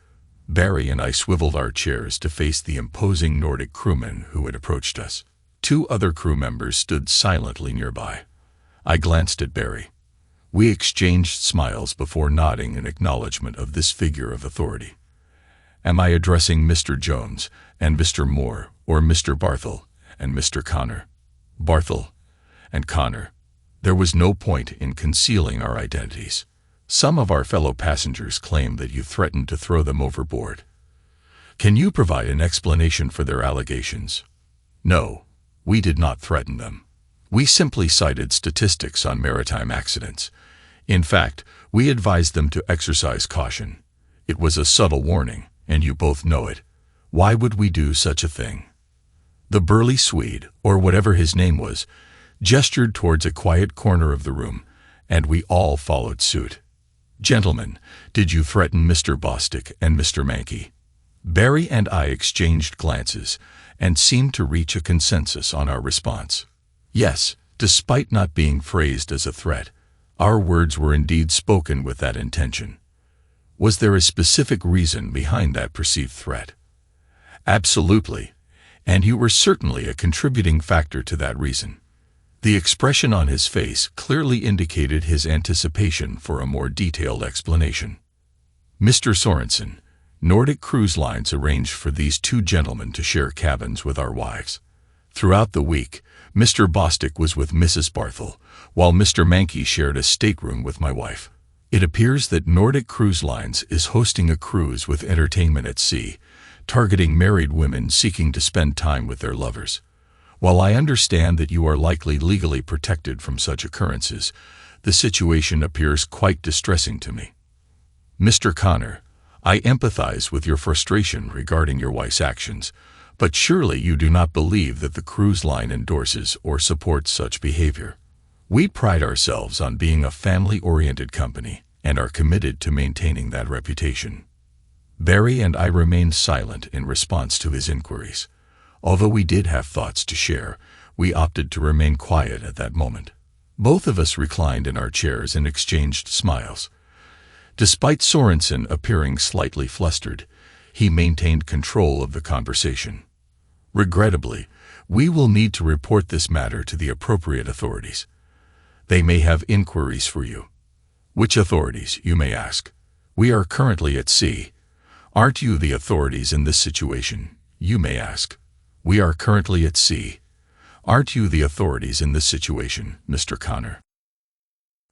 Barry and I swiveled our chairs to face the imposing Nordic crewman who had approached us. 2 other crew members stood silently nearby. I glanced at Barry. We exchanged smiles before nodding in acknowledgement of this figure of authority. "Am I addressing Mr. Jones and Mr. Moore, or Mr. Barthel and Mr. Connor?" Barthel and Connor. There was no point in concealing our identities. Some of our fellow passengers claimed that you threatened to throw them overboard. Can you provide an explanation for their allegations? No, we did not threaten them. We simply cited statistics on maritime accidents. In fact, we advised them to exercise caution. It was a subtle warning, and you both know it. Why would we do such a thing? The burly Swede, or whatever his name was, gestured towards a quiet corner of the room, and we all followed suit. "Gentlemen, did you threaten Mr. Bostic and Mr. Mankey?" Barry and I exchanged glances and seemed to reach a consensus on our response. Yes, despite not being phrased as a threat, our words were indeed spoken with that intention. Was there a specific reason behind that perceived threat? Absolutely, and you were certainly a contributing factor to that reason. The expression on his face clearly indicated his anticipation for a more detailed explanation. "Mr. Sorensen, Nordic Cruise Lines arranged for these two gentlemen to share cabins with our wives. Throughout the week, Mr. Bostic was with Mrs. Barthel, while Mr. Mankey shared a stateroom with my wife. It appears that Nordic Cruise Lines is hosting a cruise with entertainment at sea, targeting married women seeking to spend time with their lovers. While I understand that you are likely legally protected from such occurrences, the situation appears quite distressing to me. Mr. Connor, I empathize with your frustration regarding your wife's actions, but surely you do not believe that the cruise line endorses or supports such behavior. We pride ourselves on being a family-oriented company and are committed to maintaining that reputation. Barry and I remained silent in response to his inquiries. Although we did have thoughts to share, we opted to remain quiet at that moment. Both of us reclined in our chairs and exchanged smiles. Despite Sorensen appearing slightly flustered, he maintained control of the conversation. Regrettably, we will need to report this matter to the appropriate authorities. They may have inquiries for you. Which authorities, you may ask? We are currently at sea. Aren't you the authorities in this situation, you may ask? We are currently at sea. Aren't you the authorities in this situation, Mr. Connor?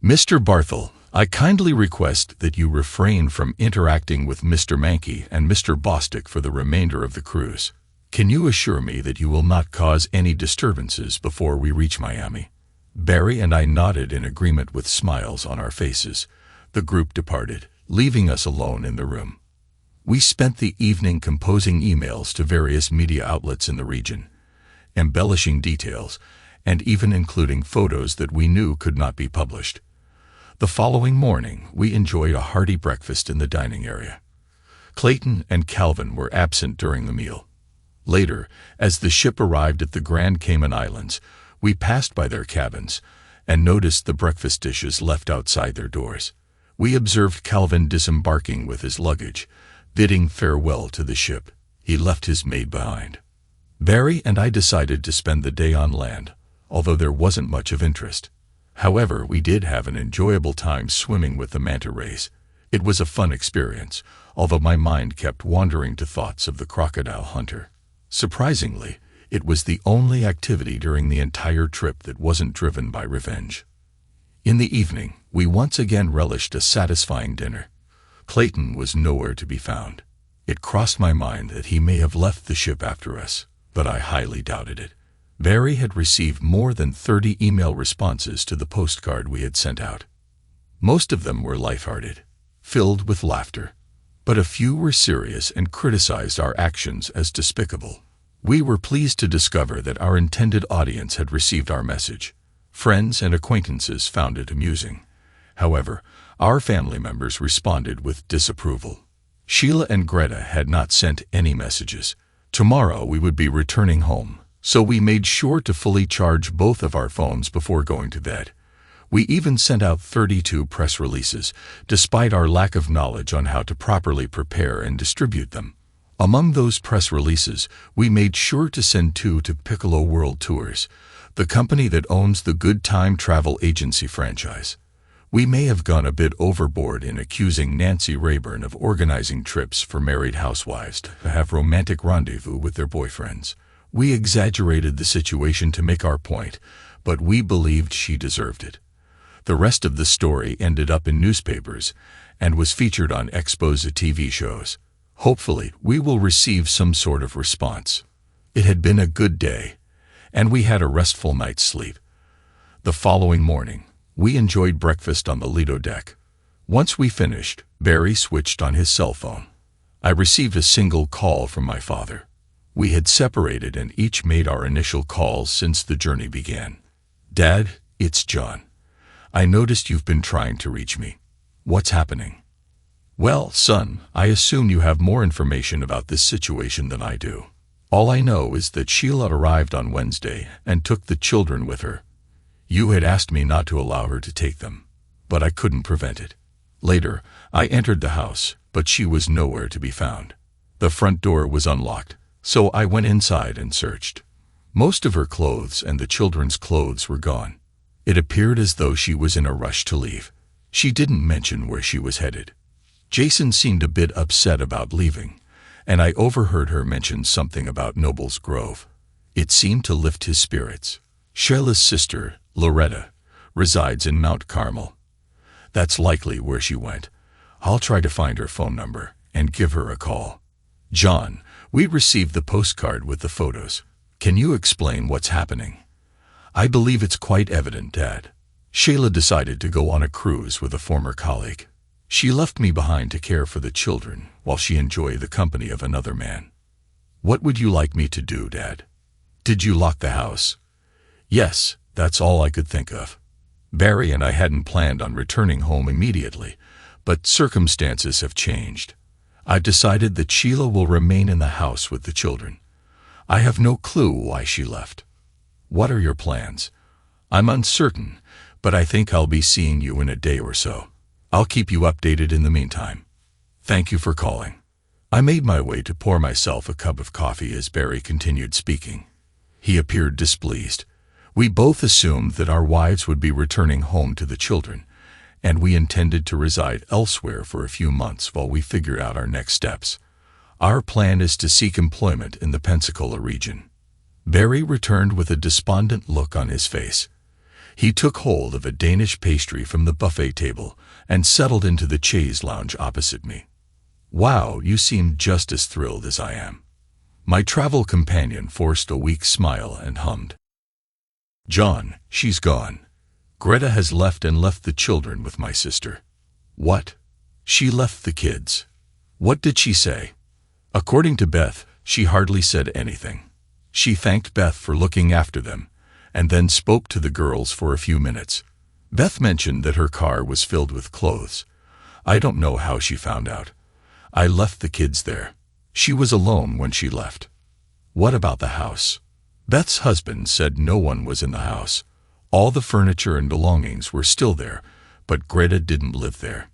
Mr. Barthel, I kindly request that you refrain from interacting with Mr. Mankey and Mr. Bostic for the remainder of the cruise. Can you assure me that you will not cause any disturbances before we reach Miami? Barry and I nodded in agreement with smiles on our faces. The group departed, leaving us alone in the room. We spent the evening composing emails to various media outlets in the region, embellishing details, and even including photos that we knew could not be published. The following morning, we enjoyed a hearty breakfast in the dining area. Clayton and Calvin were absent during the meal. Later, as the ship arrived at the Grand Cayman Islands, we passed by their cabins and noticed the breakfast dishes left outside their doors. We observed Calvin disembarking with his luggage, bidding farewell to the ship. He left his maid behind. Barry and I decided to spend the day on land, although there wasn't much of interest. However, we did have an enjoyable time swimming with the manta rays. It was a fun experience, although my mind kept wandering to thoughts of the crocodile hunter. Surprisingly, it was the only activity during the entire trip that wasn't driven by revenge. In the evening, we once again relished a satisfying dinner. Clayton was nowhere to be found. It crossed my mind that he may have left the ship after us, but I highly doubted it. Barry had received more than 30 email responses to the postcard we had sent out. Most of them were lighthearted, filled with laughter, but a few were serious and criticized our actions as despicable. We were pleased to discover that our intended audience had received our message. Friends and acquaintances found it amusing. However, our family members responded with disapproval. Sheila and Greta had not sent any messages. Tomorrow we would be returning home, so we made sure to fully charge both of our phones before going to bed. We even sent out 32 press releases, despite our lack of knowledge on how to properly prepare and distribute them. Among those press releases, we made sure to send 2 to Piccolo World Tours, the company that owns the Good Time travel agency franchise. We may have gone a bit overboard in accusing Nancy Rayburn of organizing trips for married housewives to have romantic rendezvous with their boyfriends. We exaggerated the situation to make our point, but we believed she deserved it. The rest of the story ended up in newspapers and was featured on Expo's TV shows. Hopefully, we will receive some sort of response. It had been a good day, and we had a restful night's sleep. The following morning, we enjoyed breakfast on the Lido deck. Once we finished, Barry switched on his cell phone. I received a single call from my father. We had separated and each made our initial calls since the journey began. "Dad, it's John. I noticed you've been trying to reach me. What's happening?" "Well, son, I assume you have more information about this situation than I do. All I know is that Sheila arrived on Wednesday and took the children with her. You had asked me not to allow her to take them, but I couldn't prevent it. Later, I entered the house, but she was nowhere to be found. The front door was unlocked, so I went inside and searched. Most of her clothes and the children's clothes were gone. It appeared as though she was in a rush to leave. She didn't mention where she was headed. Jason seemed a bit upset about leaving, and I overheard her mention something about Noble's Grove. It seemed to lift his spirits. Sheila's sister, Loretta, resides in Mount Carmel. That's likely where she went. I'll try to find her phone number and give her a call. John, we received the postcard with the photos. Can you explain what's happening? I believe it's quite evident, Dad. Sheila decided to go on a cruise with a former colleague. She left me behind to care for the children while she enjoyed the company of another man. What would you like me to do, Dad? Did you lock the house? Yes, that's all I could think of. Barry and I hadn't planned on returning home immediately, but circumstances have changed. I've decided that Sheila will remain in the house with the children. I have no clue why she left. What are your plans? I'm uncertain, but I think I'll be seeing you in a day or so. I'll keep you updated in the meantime. Thank you for calling. I made my way to pour myself a cup of coffee as Barry continued speaking. He appeared displeased. We both assumed that our wives would be returning home to the children, and we intended to reside elsewhere for a few months while we figured out our next steps. Our plan is to seek employment in the Pensacola region. Barry returned with a despondent look on his face. He took hold of a Danish pastry from the buffet table and settled into the chaise lounge opposite me. Wow, you seem just as thrilled as I am. My travel companion forced a weak smile and hummed. John, she's gone. Greta has left the children with my sister. What? She left the kids. What did she say? According to Beth, she hardly said anything. She thanked Beth for looking after them, and then spoke to the girls for a few minutes. Beth mentioned that her car was filled with clothes. I don't know how she found out. I left the kids there. She was alone when she left. What about the house? Beth's husband said no one was in the house. All the furniture and belongings were still there, but Greta didn't live there.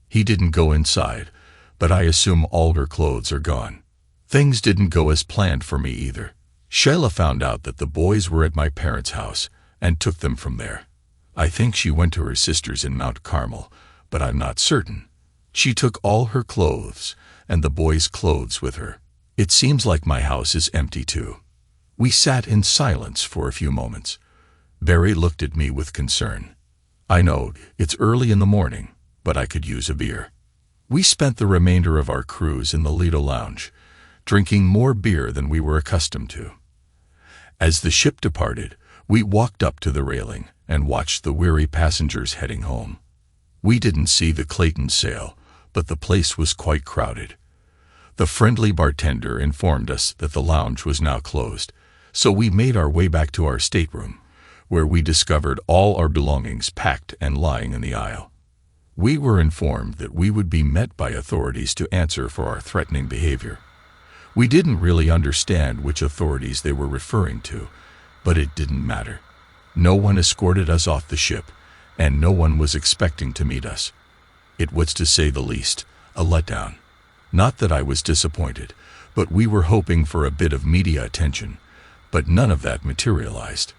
He didn't go inside, but I assume all her clothes are gone. Things didn't go as planned for me either. Sheila found out that the boys were at my parents' house and took them from there. I think she went to her sister's in Mount Carmel, but I'm not certain. She took all her clothes and the boys' clothes with her. It seems like my house is empty too. We sat in silence for a few moments. Barry looked at me with concern. I know, it's early in the morning, but I could use a beer. We spent the remainder of our cruise in the Lido Lounge, drinking more beer than we were accustomed to. As the ship departed, we walked up to the railing and watched the weary passengers heading home. We didn't see the Clayton sail, but the place was quite crowded. The friendly bartender informed us that the lounge was now closed, so we made our way back to our stateroom, where we discovered all our belongings packed and lying in the aisle. We were informed that we would be met by authorities to answer for our threatening behavior. We didn't really understand which authorities they were referring to, but it didn't matter. No one escorted us off the ship, and no one was expecting to meet us. It was, to say the least, a letdown. Not that I was disappointed, but we were hoping for a bit of media attention, but none of that materialized.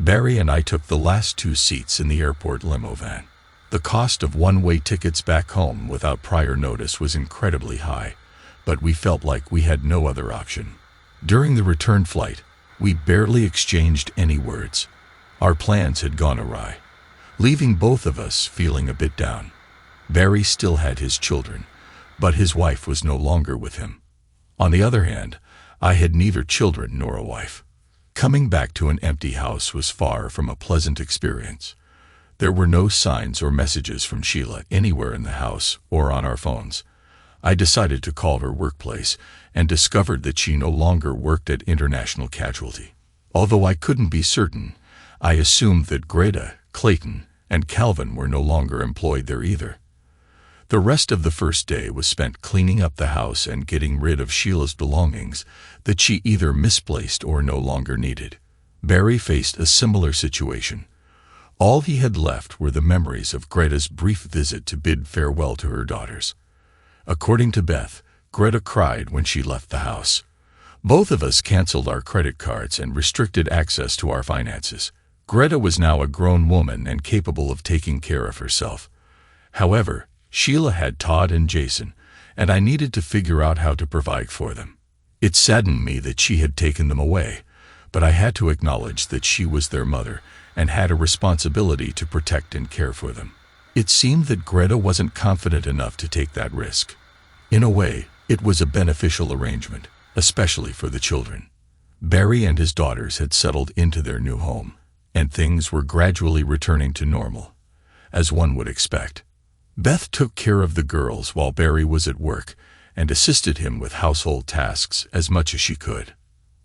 Barry and I took the last 2 seats in the airport limo van. The cost of one-way tickets back home without prior notice was incredibly high, but we felt like we had no other option. During the return flight, we barely exchanged any words. Our plans had gone awry, leaving both of us feeling a bit down. Barry still had his children, but his wife was no longer with him. On the other hand, I had neither children nor a wife. Coming back to an empty house was far from a pleasant experience. There were no signs or messages from Sheila anywhere in the house or on our phones. I decided to call her workplace and discovered that she no longer worked at International Casualty. Although I couldn't be certain, I assumed that Greta, Clayton, and Calvin were no longer employed there either. The rest of the first day was spent cleaning up the house and getting rid of Sheila's belongings that she either misplaced or no longer needed. Barry faced a similar situation. All he had left were the memories of Greta's brief visit to bid farewell to her daughters. According to Beth, Greta cried when she left the house. Both of us canceled our credit cards and restricted access to our finances. Greta was now a grown woman and capable of taking care of herself. However, Sheila had Todd and Jason, and I needed to figure out how to provide for them. It saddened me that she had taken them away, but I had to acknowledge that she was their mother and had a responsibility to protect and care for them. It seemed that Greta wasn't confident enough to take that risk. In a way, it was a beneficial arrangement, especially for the children. Barry and his daughters had settled into their new home, and things were gradually returning to normal, as one would expect. Beth took care of the girls while Barry was at work and assisted him with household tasks as much as she could.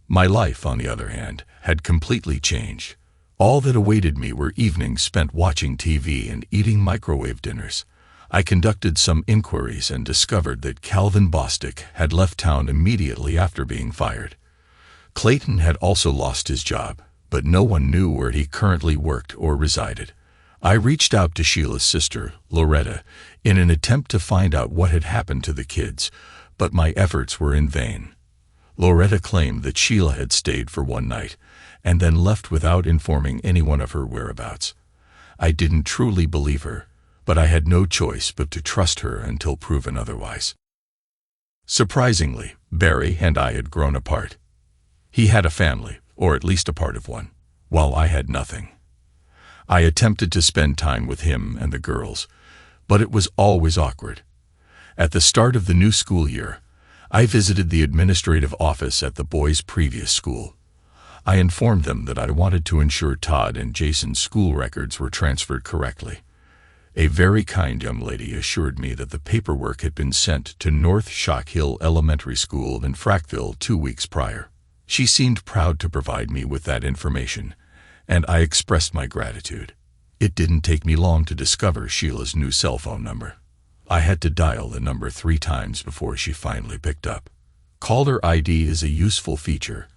My life, on the other hand, had completely changed. All that awaited me were evenings spent watching TV and eating microwave dinners. I conducted some inquiries and discovered that Calvin Bostic had left town immediately after being fired. Clayton had also lost his job, but no one knew where he currently worked or resided. I reached out to Sheila's sister, Loretta, in an attempt to find out what had happened to the kids, but my efforts were in vain. Loretta claimed that Sheila had stayed for one night and then left without informing anyone of her whereabouts. I didn't truly believe her, but I had no choice but to trust her until proven otherwise. Surprisingly, Barry and I had grown apart. He had a family, or at least a part of one, while I had nothing. I attempted to spend time with him and the girls, but it was always awkward. At the start of the new school year, I visited the administrative office at the boys' previous school. I informed them that I wanted to ensure Todd and Jason's school records were transferred correctly. A very kind young lady assured me that the paperwork had been sent to North Shock Hill Elementary School in Frackville 2 weeks prior. She seemed proud to provide me with that information, and I expressed my gratitude. It didn't take me long to discover Sheila's new cell phone number. I had to dial the number 3 times before she finally picked up. Caller ID is a useful feature,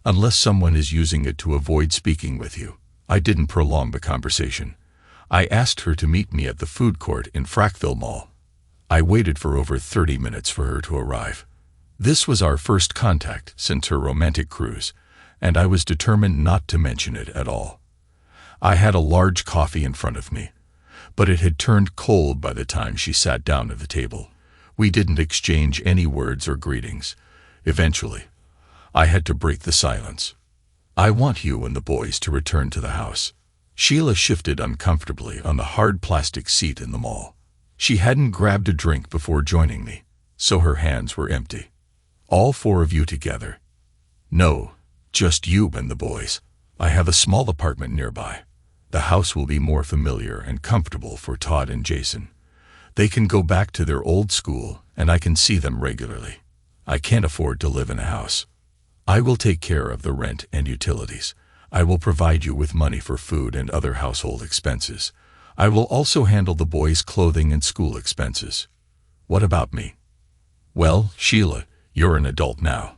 unless someone is using it to avoid speaking with you. I didn't prolong the conversation. I asked her to meet me at the food court in Frackville Mall. I waited for over 30 minutes for her to arrive. This was our first contact since her romantic cruise, and I was determined not to mention it at all. I had a large coffee in front of me, but it had turned cold by the time she sat down at the table. We didn't exchange any words or greetings. Eventually, I had to break the silence. "I want you and the boys to return to the house." Sheila shifted uncomfortably on the hard plastic seat in the mall. She hadn't grabbed a drink before joining me, so her hands were empty. "All 4 of you together?" "No, just you and the boys. I have a small apartment nearby. The house will be more familiar and comfortable for Todd and Jason. They can go back to their old school, and I can see them regularly. I can't afford to live in a house. I will take care of the rent and utilities. I will provide you with money for food and other household expenses. I will also handle the boys' clothing and school expenses. What about me?" "Well, Sheila, you're an adult now.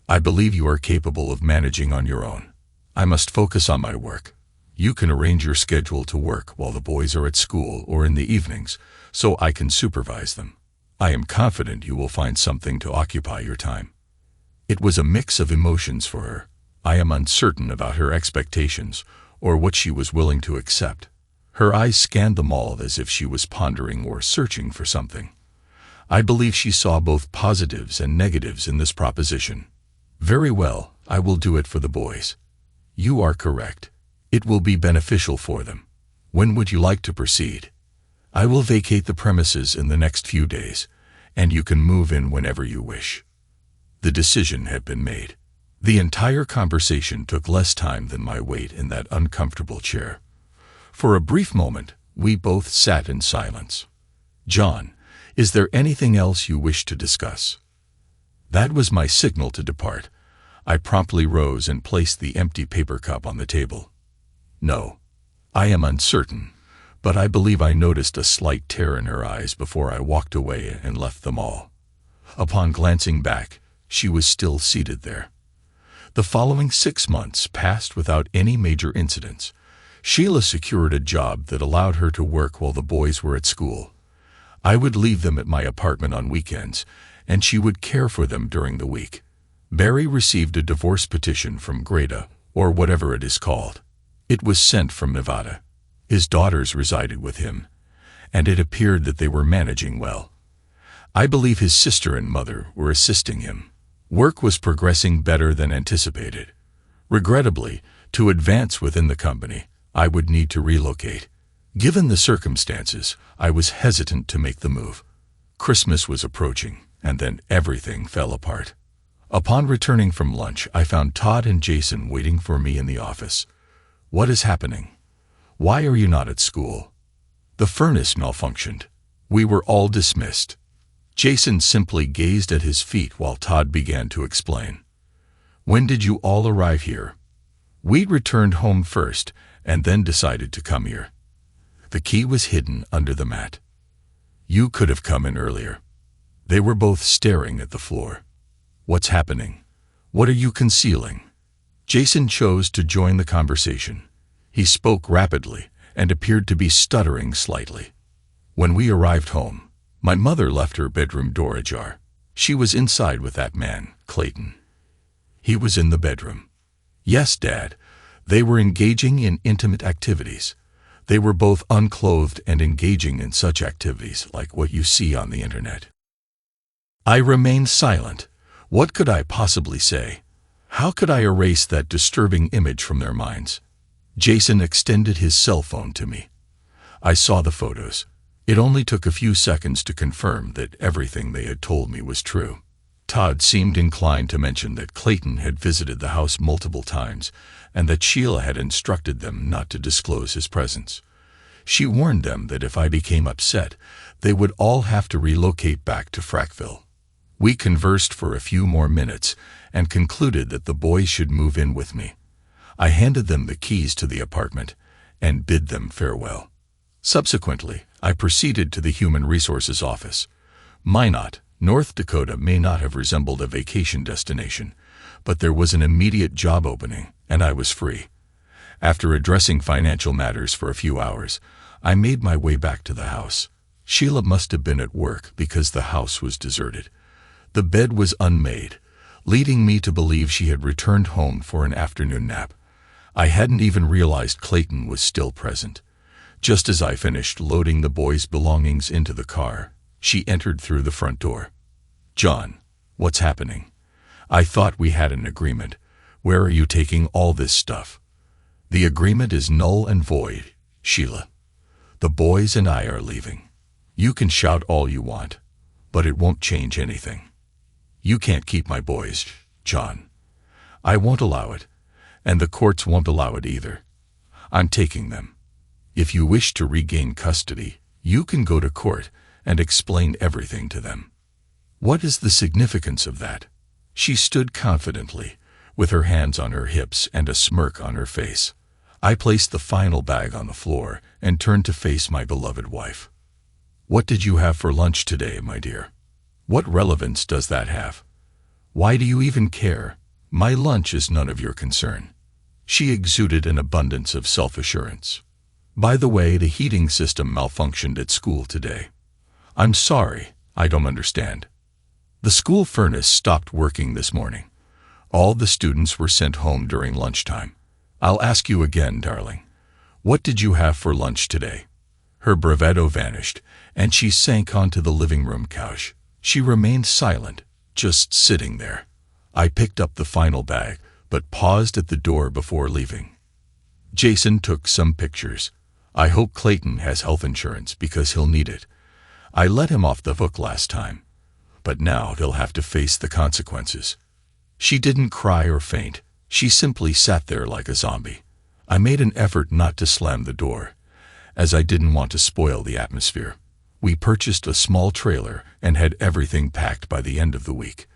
I believe you are capable of managing on your own. I must focus on my work. You can arrange your schedule to work while the boys are at school or in the evenings, so I can supervise them. I am confident you will find something to occupy your time." It was a mix of emotions for her. I am uncertain about her expectations or what she was willing to accept. Her eyes scanned the mall as if she was pondering or searching for something. I believe she saw both positives and negatives in this proposition. "Very well, I will do it for the boys. You are correct. It will be beneficial for them. When would you like to proceed?" "I will vacate the premises in the next few days, and you can move in whenever you wish." The decision had been made. The entire conversation took less time than my wait in that uncomfortable chair. For a brief moment, we both sat in silence. "John, is there anything else you wish to discuss?" That was my signal to depart. I promptly rose and placed the empty paper cup on the table. "No. I am uncertain, but I believe I noticed a slight tear in her eyes before I walked away and left the mall." Upon glancing back, she was still seated there. The following 6 months passed without any major incidents. Sheila secured a job that allowed her to work while the boys were at school. I would leave them at my apartment on weekends, and she would care for them during the week. Barry received a divorce petition from Greta, or whatever it is called. It was sent from Nevada. His daughters resided with him, and it appeared that they were managing well. I believe his sister and mother were assisting him. Work was progressing better than anticipated. Regrettably, to advance within the company, I would need to relocate. Given the circumstances, I was hesitant to make the move. Christmas was approaching, and then everything fell apart. Upon returning from lunch, I found Todd and Jason waiting for me in the office. "What is happening? Why are you not at school?" "The furnace malfunctioned. We were all dismissed." Jason simply gazed at his feet while Todd began to explain. "When did you all arrive here?" "We returned home first, and then decided to come here. The key was hidden under the mat." "You could have come in earlier." They were both staring at the floor. "What's happening? What are you concealing?" Jason chose to join the conversation. He spoke rapidly and appeared to be stuttering slightly. "When we arrived home, my mother left her bedroom door ajar. She was inside with that man, Clayton. He was in the bedroom." "Yes, Dad. They were engaging in intimate activities. They were both unclothed and engaging in such activities like what you see on the internet." I remained silent. What could I possibly say? How could I erase that disturbing image from their minds? Jason extended his cell phone to me. I saw the photos. It only took a few seconds to confirm that everything they had told me was true. Todd seemed inclined to mention that Clayton had visited the house multiple times and that Sheila had instructed them not to disclose his presence. She warned them that if I became upset, they would all have to relocate back to Frackville. We conversed for a few more minutes and concluded that the boys should move in with me. I handed them the keys to the apartment and bid them farewell. Subsequently, I proceeded to the Human Resources office. Minot, North Dakota may not have resembled a vacation destination, but there was an immediate job opening, and I was free. After addressing financial matters for a few hours, I made my way back to the house. Sheila must have been at work because the house was deserted. The bed was unmade, leading me to believe she had returned home for an afternoon nap. I hadn't even realized Clayton was still present. Just as I finished loading the boys' belongings into the car, she entered through the front door. "John, what's happening? I thought we had an agreement. Where are you taking all this stuff?" "The agreement is null and void, Sheila. The boys and I are leaving. You can shout all you want, but it won't change anything. You can't keep my boys, John. I won't allow it, and the courts won't allow it either. I'm taking them. If you wish to regain custody, you can go to court and explain everything to them." "What is the significance of that?" She stood confidently, with her hands on her hips and a smirk on her face. I placed the final bag on the floor and turned to face my beloved wife. "What did you have for lunch today, my dear? What relevance does that have? Why do you even care? My lunch is none of your concern." She exuded an abundance of self-assurance. "By the way, the heating system malfunctioned at school today. I'm sorry, I don't understand. The school furnace stopped working this morning. All the students were sent home during lunchtime. I'll ask you again, darling. What did you have for lunch today?" Her bravado vanished, and she sank onto the living room couch. She remained silent, just sitting there. I picked up the final bag, but paused at the door before leaving. Jason took some pictures. I hope Clayton has health insurance because he'll need it. I let him off the hook last time, but now he'll have to face the consequences. She didn't cry or faint. She simply sat there like a zombie. I made an effort not to slam the door, as I didn't want to spoil the atmosphere. We purchased a small trailer and had everything packed by the end of the week.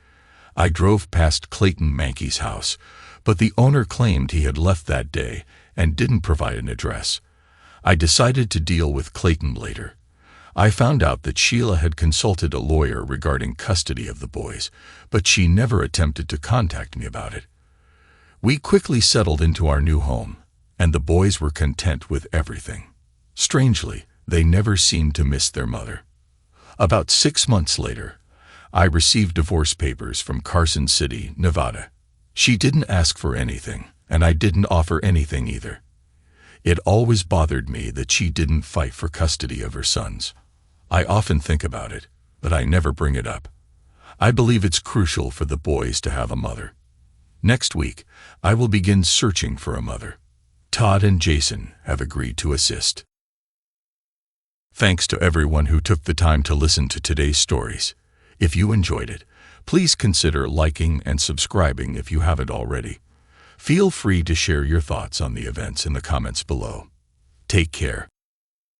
I drove past Clayton Mankey's house, but the owner claimed he had left that day and didn't provide an address. I decided to deal with Clayton later. I found out that Sheila had consulted a lawyer regarding custody of the boys, but she never attempted to contact me about it. We quickly settled into our new home, and the boys were content with everything. Strangely, they never seemed to miss their mother. About 6 months later, I received divorce papers from Carson City, Nevada. She didn't ask for anything, and I didn't offer anything either. It always bothered me that she didn't fight for custody of her sons. I often think about it, but I never bring it up. I believe it's crucial for the boys to have a mother. Next week, I will begin searching for a mother. Todd and Jason have agreed to assist. Thanks to everyone who took the time to listen to today's stories. If you enjoyed it, please consider liking and subscribing if you haven't already. Feel free to share your thoughts on the events in the comments below. Take care.